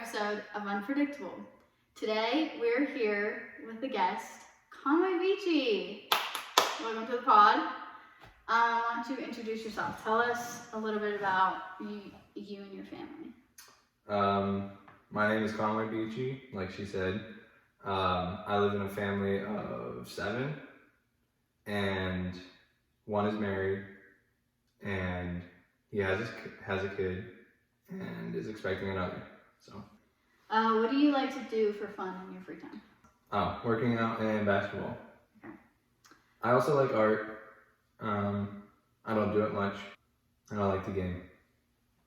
episode of Unpredictable. Today, we're here with a guest, Conway Beachy. Welcome to the pod. Why don't you introduce yourself? Tell us a little bit about you and your family. My name is Conway Beachy, like she said. I live in a family of 7, and one is married, and he has a kid, and is expecting another. So. What do you like to do for fun in your free time? Oh, working out and basketball. Okay. I also like art. I don't do it much, and I like the game.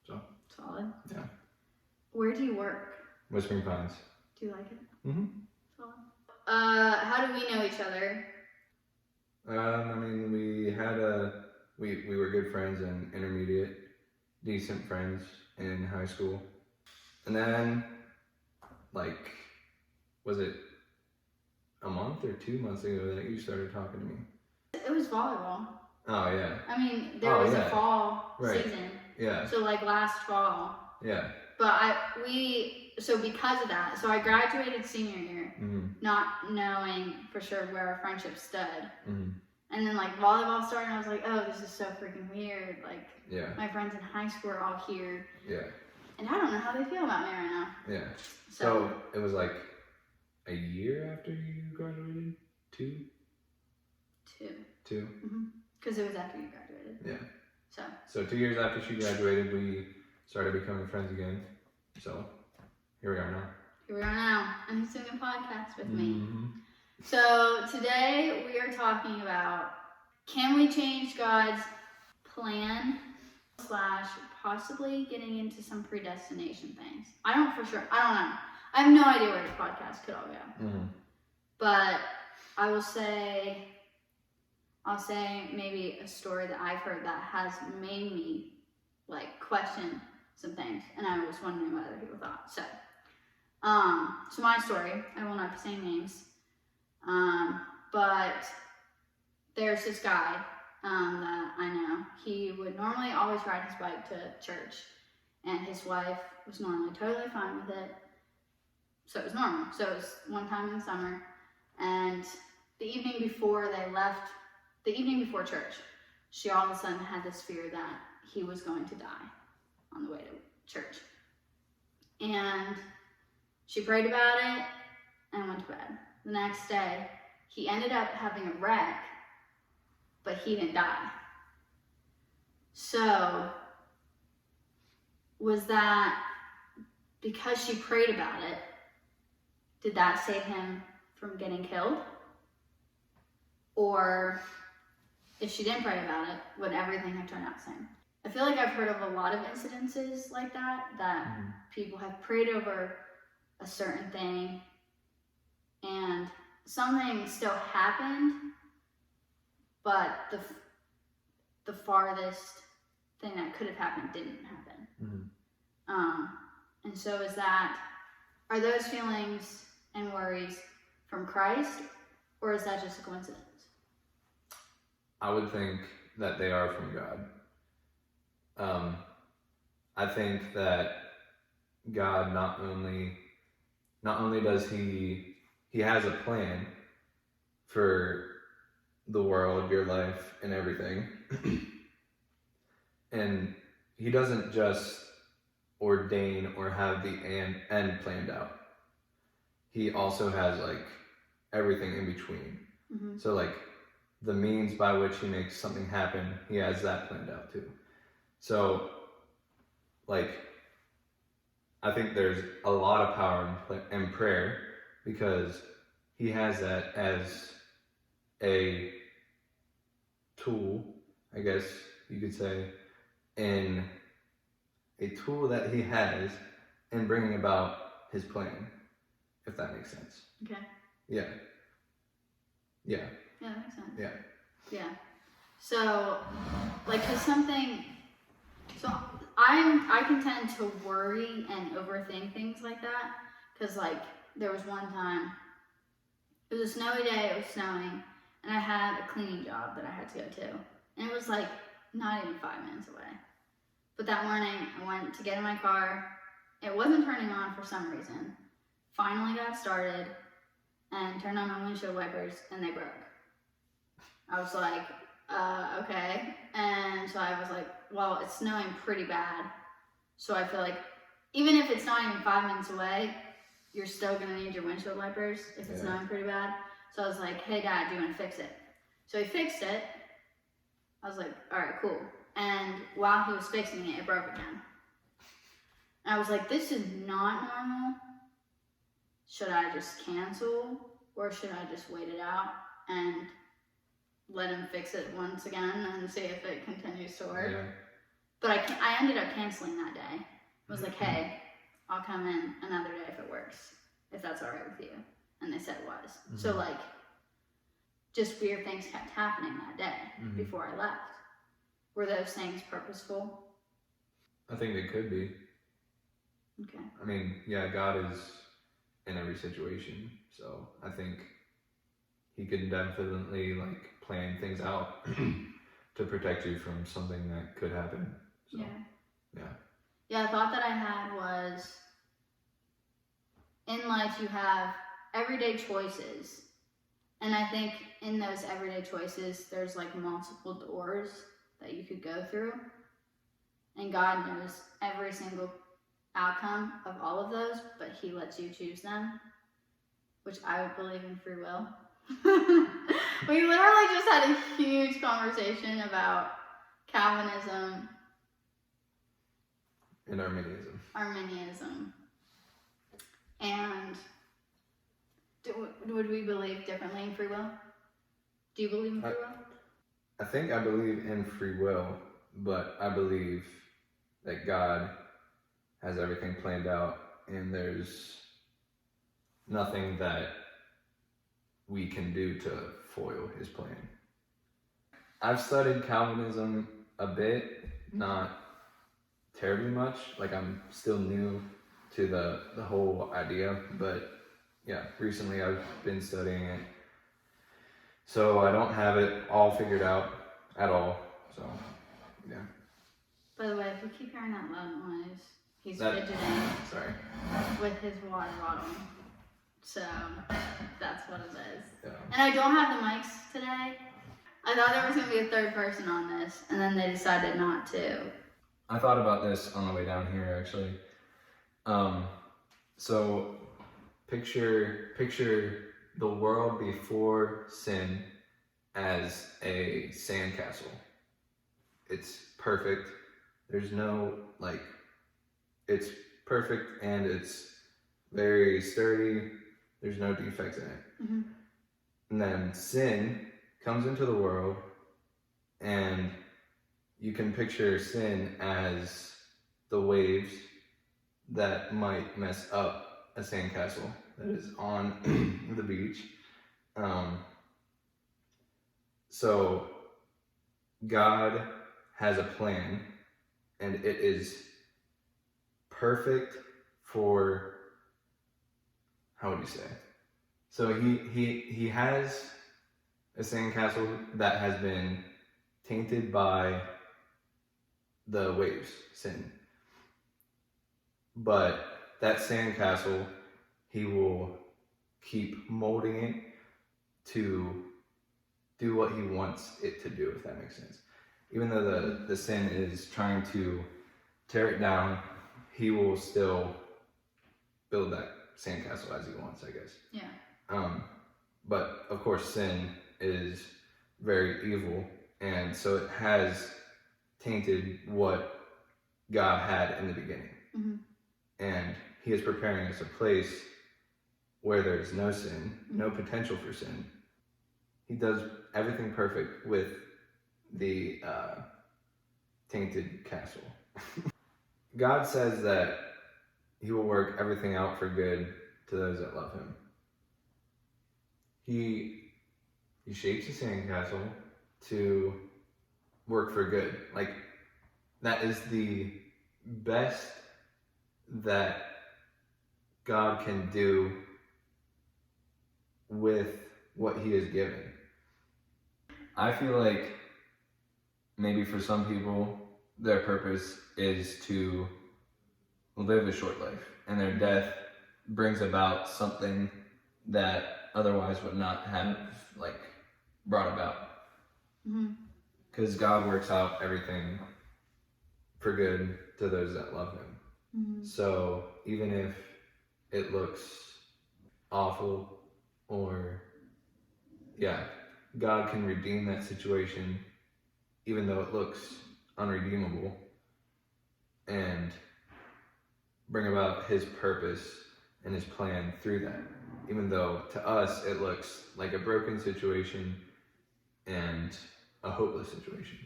So. Solid. Yeah. Where do you work? Whispering Pines. Do you like it? Mm-hmm. Solid. How do we know each other? I mean, we were good friends in intermediate, decent friends in high school. And then, was it a month or 2 months ago that you started talking to me? It was volleyball. Oh, yeah. I mean, there was a fall season. Yeah. So last fall. Yeah. But because of that, so I graduated senior year, not knowing for sure where our friendship stood. Mm-hmm. And then volleyball started, and I was like, oh, this is so freaking weird. My friends in high school are all here. Yeah. And I don't know how they feel about me right now. Yeah. So it was a year after you graduated? 2? 2? Because it was after you graduated. Yeah. So 2 years after she graduated, we started becoming friends again. So here we are now. And he's doing a podcast with me. So today we are talking about, can we change God's plan / possibly getting into some predestination things. I don't know. I have no idea where this podcast could all go. But I'll say maybe a story that I've heard that has made me question some things, and I was wondering what other people thought. So my story, I will not be saying names, but there's this guy that I know. He would normally always ride his bike to church, and his wife was normally totally fine with it. So it was normal. So it was one time in the summer, and the evening before church, she all of a sudden had this fear that he was going to die on the way to church. And she prayed about it and went to bed. The next day, he ended up having a wreck, but he didn't die. So, was that because she prayed about it, did that save him from getting killed? Or if she didn't pray about it, would everything have turned out the same? I feel like I've heard of a lot of incidences like that people have prayed over a certain thing and something still happened, but the farthest thing that could have happened didn't happen. And so are those feelings and worries from Christ, or is that just a coincidence? I would think that they are from God. I think that God not only does he has a plan for the world, your life, and everything, and he doesn't just ordain or have the end planned out. He also has everything in between. So the means by which he makes something happen, he has that planned out too. So I think there's a lot of power in prayer, because he has that as a tool, I guess you could say, in a tool that he has in bringing about his plan, if that makes sense. Okay. Yeah. Yeah, that makes sense. Yeah. So, I can tend to worry and overthink things like that, because there was one time, it was a snowy day, it was snowing, and I had a cleaning job that I had to go to, and it was not even 5 minutes away. But that morning, I went to get in my car, it wasn't turning on for some reason. Finally got started and turned on my windshield wipers and they broke. I was like, okay. And so I was like, well, it's snowing pretty bad. So I feel like even if it's not even 5 minutes away, you're still gonna need your windshield wipers if it's snowing pretty bad. So I was like, hey Dad, do you wanna fix it? So he fixed it. I was like, all right, cool. And while he was fixing it, it broke again. And I was like, this is not normal. Should I just cancel or should I just wait it out and let him fix it once again and see if it continues to work? Yeah. But I ended up canceling that day. I was like, hey, I'll come in another day if it works, if that's all right with you. And they said it was. So like, just weird things kept happening that day before I left. Were those things purposeful? I think they could be. Okay. I mean, yeah, God is in every situation, so I think he can definitely like plan things out to protect you from something that could happen. So, yeah. A thought that I had was, in life you have everyday choices, and I think in those everyday choices there's like multiple doors that you could go through, and God knows every single outcome of all of those, but he lets you choose them, which I would believe in free will. We literally just had a huge conversation about Calvinism And Arminianism. And would we believe differently in free will? Do you believe in free will? I think I believe in free will, but I believe that God has everything planned out and there's nothing that we can do to foil his plan. I've studied Calvinism a bit, not terribly much. Like, I'm still new to the whole idea, but yeah, recently I've been studying it. So I don't have it all figured out at all. So, yeah. By the way, if you keep hearing that loud noise, he's fidgeting with his water bottle. So that's what it is. Yeah. And I don't have the mics today. I thought there was going to be a third person on this, and then they decided not to. I thought about this on the way down here, actually. So picture the world before sin as a sandcastle. It's perfect. There's no, like, it's perfect and it's very sturdy. There's no defects in it. Mm-hmm. And then sin comes into the world, and you can picture sin as the waves that might mess up a sandcastle that is on the beach. So God has a plan, and it is perfect for, how would you say? So he has a sandcastle that has been tainted by the waves, sin. But that sandcastle, he will keep molding it to do what he wants it to do, if that makes sense. Even though the sin is trying to tear it down, he will still build that sandcastle as he wants, I guess. Yeah. But of course, sin is very evil, and so it has tainted what God had in the beginning. Mm-hmm. And he is preparing us a place where there is no sin, no potential for sin. He does everything perfect with the tainted castle. God says that he will work everything out for good to those that love him. He shapes the sandcastle to work for good. Like, that is the best that God can do with what he has given. I feel like maybe for some people, their purpose is to live a short life, and their death brings about something that otherwise would not have brought about. Because God works out everything for good to those that love him. So even if it looks awful, or God can redeem that situation even though it looks unredeemable, and bring about his purpose and his plan through that, even though to us it looks like a broken situation and a hopeless situation.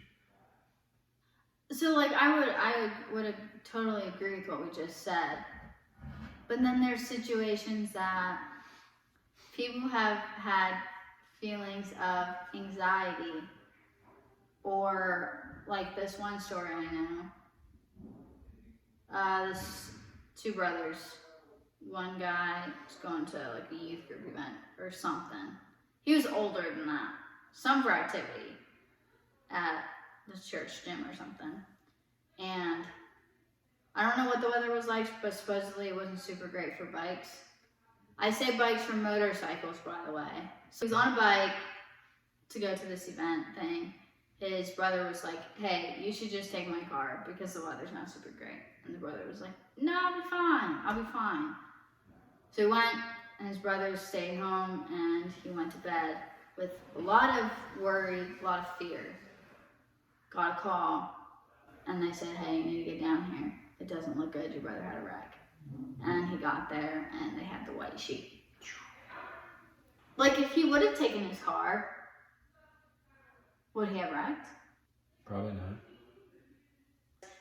So I would totally agree with what we just said. But then there's situations that people have had feelings of anxiety, or like this one story I know. This two brothers. One guy was going to like a youth group event or something. He was older than that. Some for activity at the church gym or something. And I don't know what the weather was like, but supposedly it wasn't super great for bikes. I say bikes for motorcycles, by the way. So he was on a bike to go to this event thing. His brother was like, hey, you should just take my car because the weather's not super great. And the brother was like, no, I'll be fine. So he went, and his brother stayed home, and he went to bed with a lot of worry, a lot of fear. Got a call, and they said, hey, you need to get down here. It doesn't look good, your brother had a wreck. And he got there, and they had the white sheet. Like, if he would have taken his car, would he have wrecked? Probably not.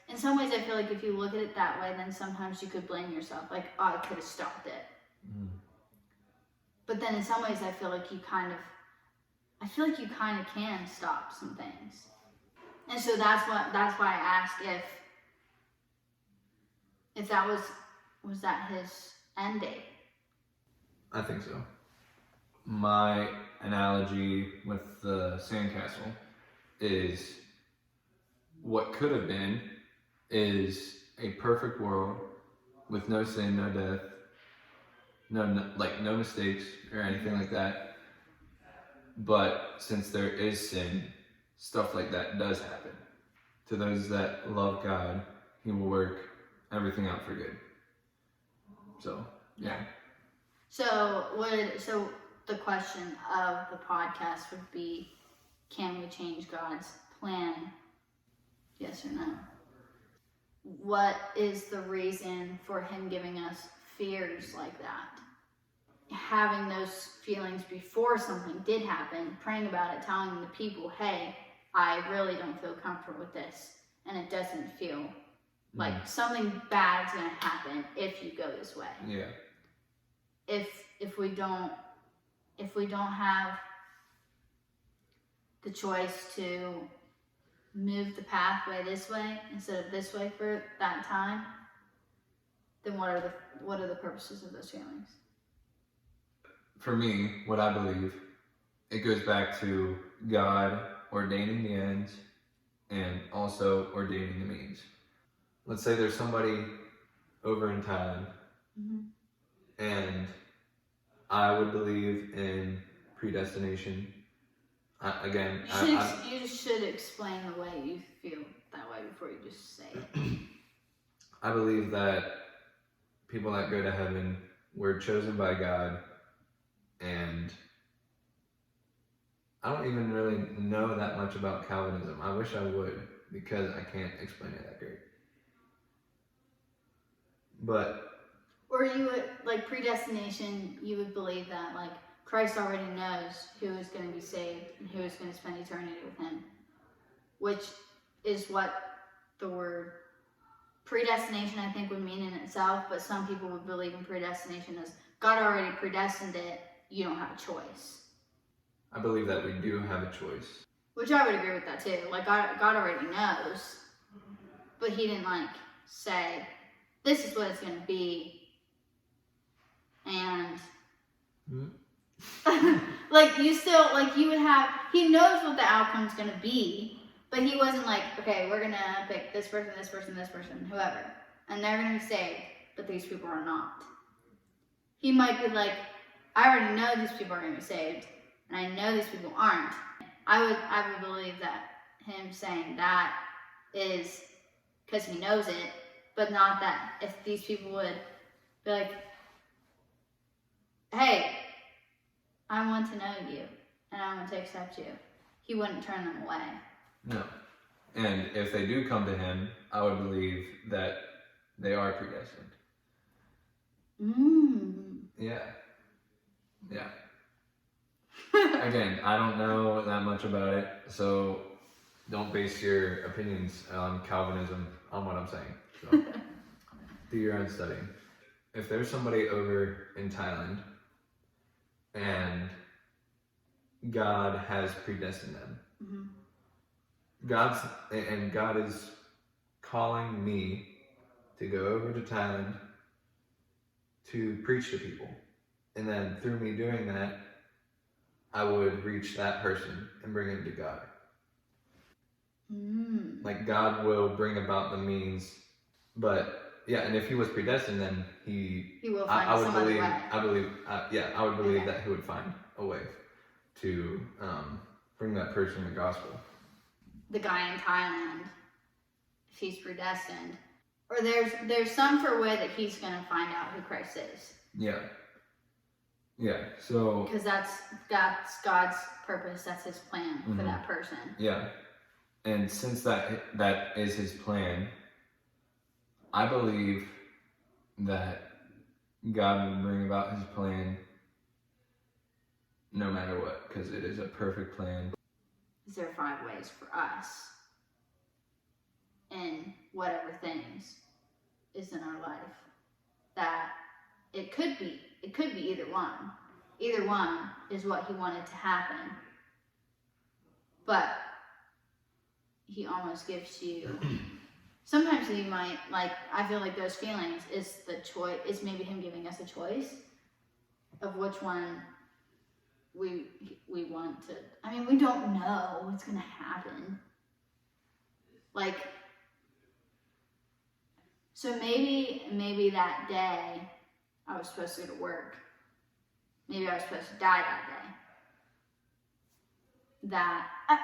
In some ways, I feel like if you look at it that way, then sometimes you could blame yourself. Like, oh, I could have stopped it. But then in some ways, I feel like you kind of can stop some things. And so that's why I asked if that was that his end date. I think so. My analogy with the sandcastle is what could have been is a perfect world with no sin, no death, no mistakes or anything like that. But since there is sin, stuff like that does happen. To those that love God, he will work everything out for good. So, yeah. So the question of the podcast would be, can we change God's plan? Yes or no? What is the reason for him giving us fears like that? Having those feelings before something did happen, praying about it, telling the people, hey, I really don't feel comfortable with this, and it doesn't feel like something bad's going to happen if you go this way. Yeah. If we don't have the choice to move the pathway this way instead of this way for that time, then what are the purposes of those feelings? For me, what I believe, it goes back to God ordaining the ends and also ordaining the means. Let's say there's somebody over in Thailand, and I would believe in predestination. You should explain the way you feel that way before you just say it. I believe that people that go to heaven were chosen by God, and I don't even really know that much about Calvinism. I wish I would, because I can't explain it that great. But or you would, like predestination, you would believe that like Christ already knows who is going to be saved and who is going to spend eternity with him, which is what the word predestination I think would mean in itself, but some people would believe in predestination as God already predestined it, you don't have a choice. I believe that we do have a choice. Which I would agree with that too. Like God already knows, but he didn't like say, this is what it's going to be. And like you still, like you would have, he knows what the outcome's going to be, but he wasn't like, okay, we're going to pick this person, whoever. and they're going to be saved, but these people are not. He might be like, I already know these people are going to be saved, and I know these people aren't. I would believe that him saying that is because he knows it, but not that if these people would be like, hey, I want to know you, and I want to accept you, he wouldn't turn them away. No. And if they do come to him, I would believe that they are predestined. Yeah. Yeah. Again, I don't know that much about it, so don't base your opinions on Calvinism on what I'm saying. So do your own studying. If there's somebody over in Thailand and God has predestined them, God is calling me to go over to Thailand to preach to people. And then through me doing that, I would reach that person and bring him to God. Like God will bring about the means, but yeah, and if he was predestined, then he will find some other way. I would believe that he would find a way to bring that person the gospel. The guy in Thailand, if he's predestined, or there's some sort of way that he's going to find out who Christ is. Yeah. So because that's God's purpose, that's his plan for that person. Yeah. And since that is his plan, I believe that God will bring about his plan no matter what, because it is a perfect plan. Is there 5 ways for us in whatever things is in our life that it could be either one. Either one is what he wanted to happen. But he almost gives you, sometimes he might, like, I feel like those feelings is the choice, is maybe him giving us a choice of which one we want to, I mean, we don't know what's going to happen. Like, so maybe that day I was supposed to go to work. Maybe I was supposed to die that day.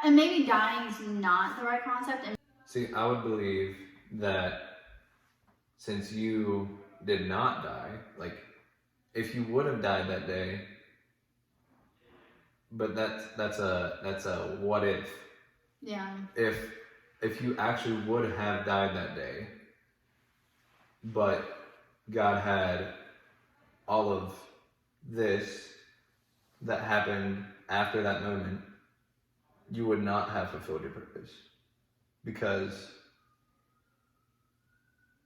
And maybe dying is not the right concept. See, I would believe that since you did not die, like, if you would have died that day, but that's a what if. Yeah. If you actually would have died that day, but God had all of this that happened after that moment, you would not have fulfilled your purpose. Because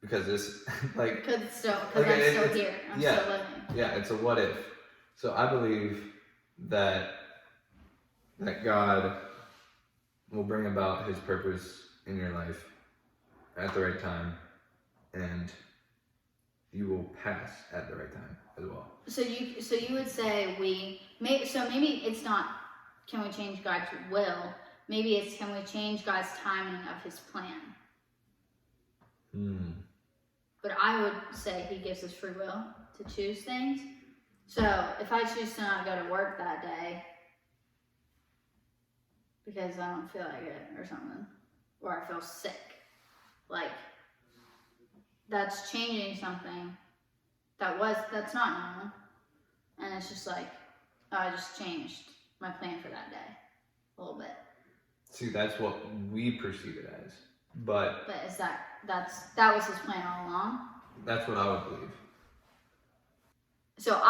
this, like... Because I'm still here. I'm still living. Yeah, it's a what if. So I believe that God will bring about his purpose in your life at the right time, and you will pass at the right time as well. So you would say maybe it's not can we change God's will? Maybe it's can we change God's timing of his plan? But I would say he gives us free will to choose things. So if I choose to not go to work that day because I don't feel like it or something, or I feel sick, like, that's changing something that's not normal. And it's just like, oh, I just changed my plan for that day a little bit. See, that's what we perceive it as. But is that was his plan all along? That's what I would believe. So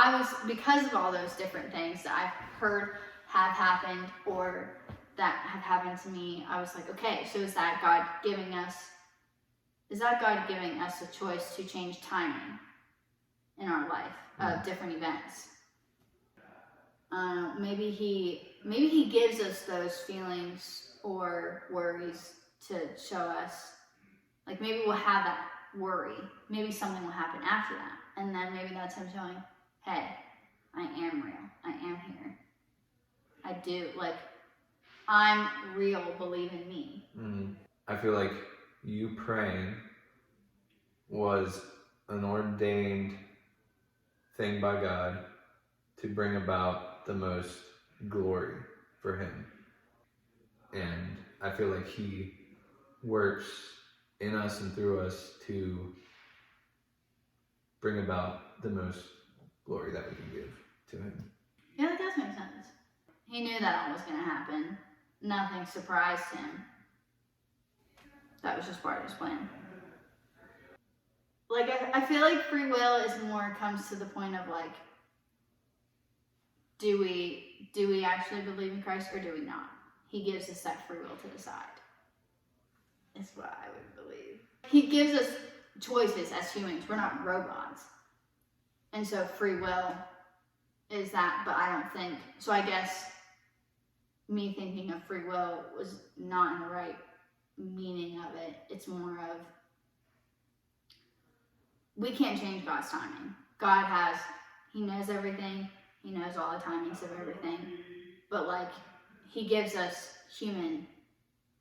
because of all those different things that I've heard have happened or that have happened to me, I was like, okay, so is that God giving us a choice to change timing in our life of different events? Maybe he gives us those feelings or worries to show us, like, maybe we'll have that worry. Maybe something will happen after that. And then maybe that's him showing, hey, I am real. I am here. I do, like, I'm real, believe in me. I feel like you praying was an ordained thing by God to bring about the most glory for him. And I feel like he works in us and through us to bring about the most glory that we can give to him. Yeah, that does make sense. He knew that all was going to happen. Nothing surprised him. That was just part of his plan. Like, I feel like free will is more comes to the point of like, do we actually believe in Christ or do we not? He gives us that free will to decide. Is what I would believe. He gives us choices as humans. We're not robots. And so free will is that, but I don't think, so I guess me thinking of free will was not in the right meaning of it. It's more of, we can't change God's timing. God has, he knows everything. He knows all the timings of everything. But like, he gives us human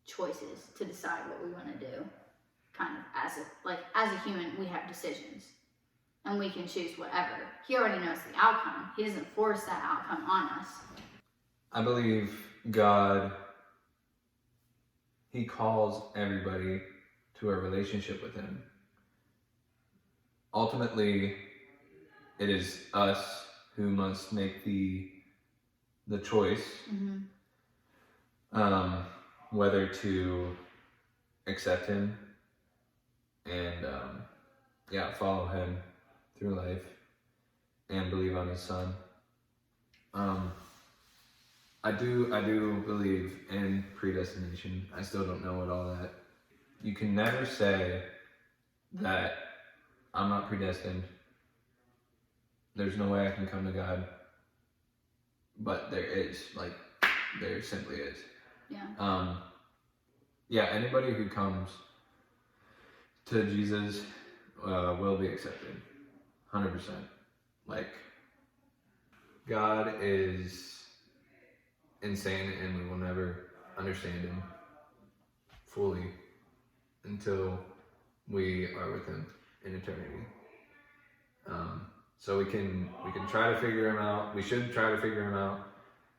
choices to decide what we want to do. Kind of as a human, we have decisions. And we can choose whatever. He already knows the outcome. He doesn't force that outcome on us. I believe God, he calls everybody to a relationship with him. Ultimately, it is us who must make the choice, whether to accept him and follow him through life and believe on his son. I do believe in predestination. I still don't know what all that. You can never say that I'm not predestined. There's no way I can come to God. But there is, like, there simply is. Yeah. Anybody who comes to Jesus will be accepted. 100%. Like, God is insane and we will never understand him fully until we are with him in eternity. So we can try to figure him out. We should try to figure him out,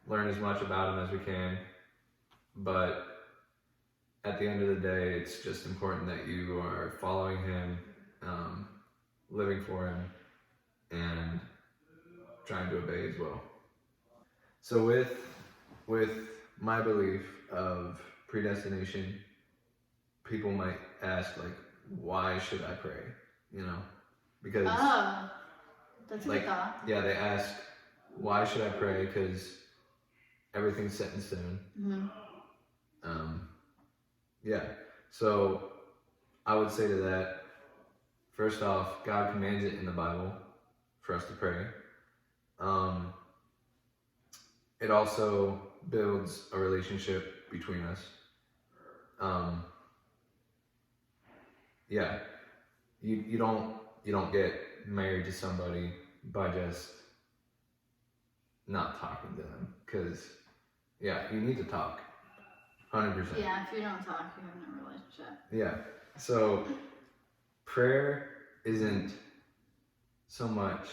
learn as much about him as we can. But at the end of the day, it's just important that you are following him, living for him, and trying to obey as well. So with my belief of predestination, people might ask, like, why should I pray? Because that's a good thought. Yeah, they ask, why should I pray? Because everything's set in stone. So I would say to that, first off, God commands it in the Bible for us to pray. It also builds a relationship between us. You don't get married to somebody by just not talking to them, because you need to talk. 100%. Yeah, if you don't talk, you have no relationship. Yeah. So prayer isn't so much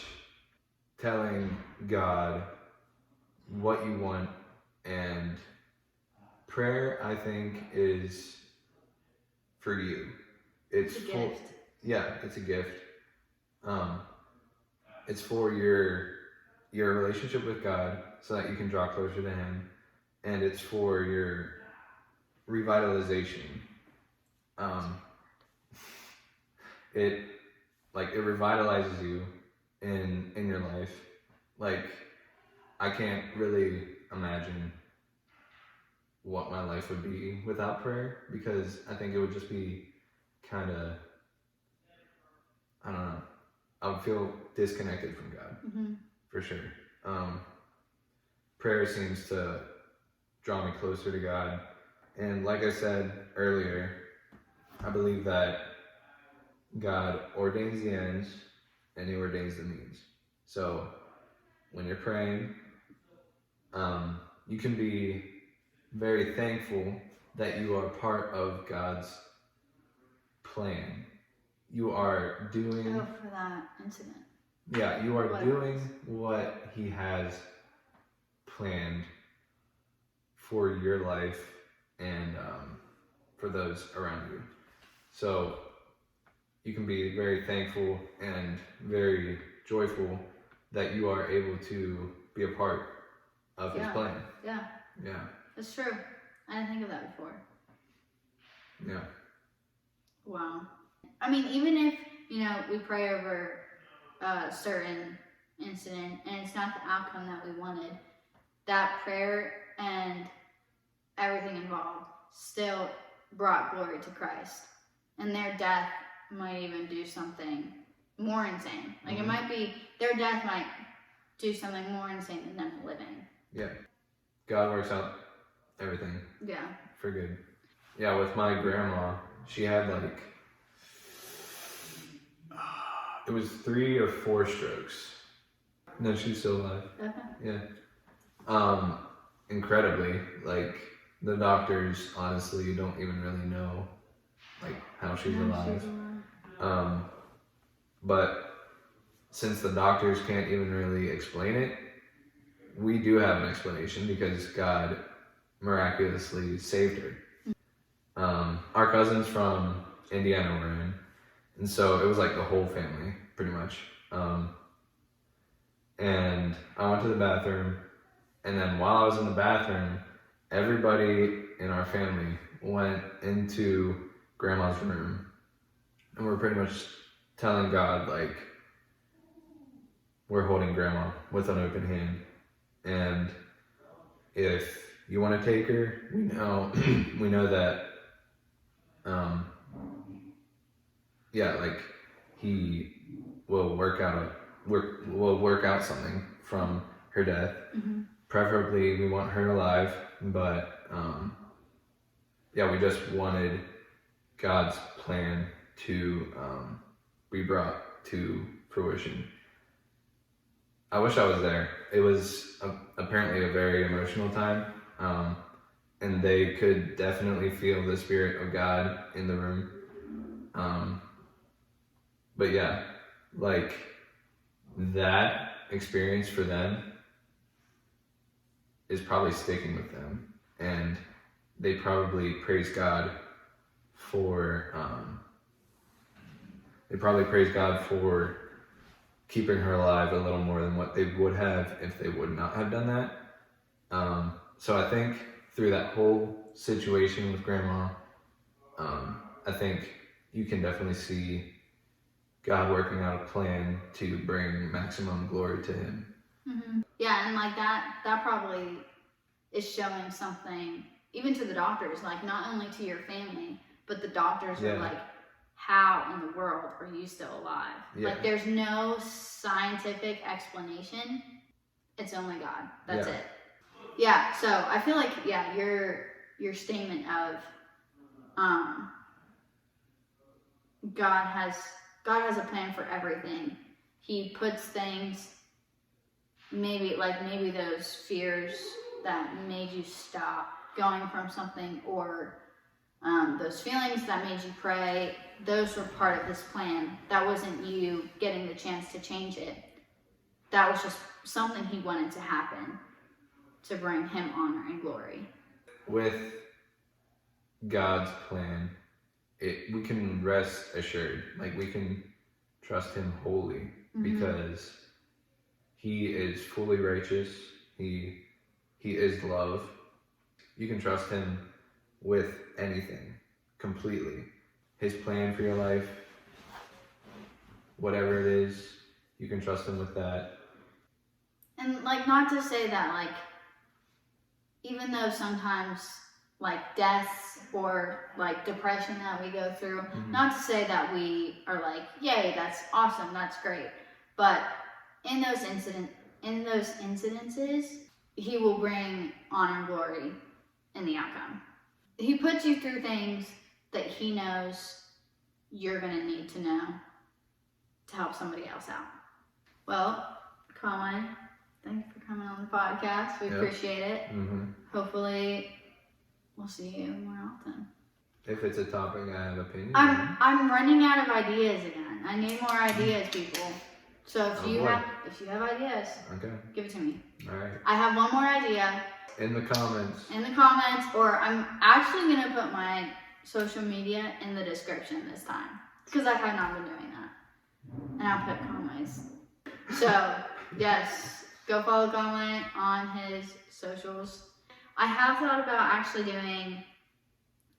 telling God what you want, and prayer, I think, is for you. It's a gift. It's a gift. It's for your relationship with God, so that you can draw closer to him, and it's for your revitalization. It revitalizes you in your life. Like, I can't really imagine what my life would be without prayer, because I think it would just be kind of, I don't know, I would feel disconnected from God, for sure. Prayer seems to draw me closer to God, and like I said earlier, I believe that God ordains the ends and he ordains the means. So when you're praying, you can be very thankful that you are part of God's plan. you are doing. Oh, for that incident. Yeah, you are doing what He has planned for your life and for those around you. So you can be very thankful and very joyful that you are able to be a part of His plan. Yeah. Yeah. That's true. I didn't think of that before. Yeah. Wow. I mean, even if, we pray over a certain incident and it's not the outcome that we wanted, that prayer and everything involved still brought glory to Christ. And their death might even do something more insane. Like it might be, their death might do something more insane than them living. Yeah. God works out everything. Yeah. For good. Yeah, with my grandma, she had it was 3 or 4 strokes. No, she's still alive. Okay. Yeah. Incredibly, the doctors honestly don't even really know, how she's alive. But since the doctors can't even really explain it, we do have an explanation because God miraculously saved her. Our cousins from Indiana were in, and so it was the whole family, pretty much. And I went to the bathroom, and then while I was in the bathroom, everybody in our family went into Grandma's room, and we're pretty much telling God, we're holding Grandma with an open hand, and if you want to take her, we know that He will work out something from her death. Mm-hmm. Preferably we want her alive, but we just wanted God's plan to be brought to fruition. I wish I was there. It was apparently a very emotional time, and they could definitely feel the Spirit of God in the room. But yeah, that experience for them is probably sticking with them, and they probably praise God for keeping her alive a little more than what they would have if they would not have done that. So I think through that whole situation with Grandma, I think you can definitely see God working out a plan to bring maximum glory to Him. Mm-hmm. Yeah, and that probably is showing something even to the doctors, not only to your family, but the doctors are how in the world are you still alive? Yeah. There's no scientific explanation. It's only God. That's it. Yeah, so I feel your statement of God has a plan for everything. He puts things, maybe those fears that made you stop going from something, or those feelings that made you pray, those were part of this plan. That wasn't you getting the chance to change it. That was just something He wanted to happen to bring Him honor and glory. With God's plan, we can rest assured. We can trust Him wholly, because He is fully righteous. He is love. You can trust Him with anything, completely. His plan for your life, whatever it is, you can trust Him with that. And not to say that even though sometimes deaths or depression that we go through, not to say that we are yay, that's awesome, that's great, but in those incidences, He will bring honor and glory in the outcome. He puts you through things that He knows you're going to need to know to help somebody else out. Well, Colin, thanks for coming on the podcast. We appreciate it. Hopefully we'll see you more often. If it's a topic I have opinion on. I'm running out of ideas again. I need more ideas, people. So if you have ideas, okay, give it to me. all right. I have one more idea. In the comments. Or I'm actually gonna put my social media in the description this time because I have not been doing that, and I'll put Conway's. So yes, go follow Conway on his socials. I have thought about actually doing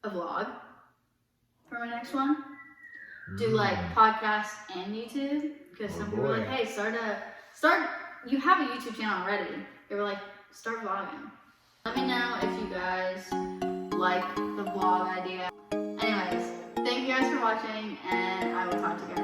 a vlog for my next one. Do like podcasts and YouTube, because some people were like, hey, start. You have a YouTube channel already. They were like, start vlogging. Let me know if you guys like the vlog idea. Anyways, thank you guys for watching, and I will talk to you guys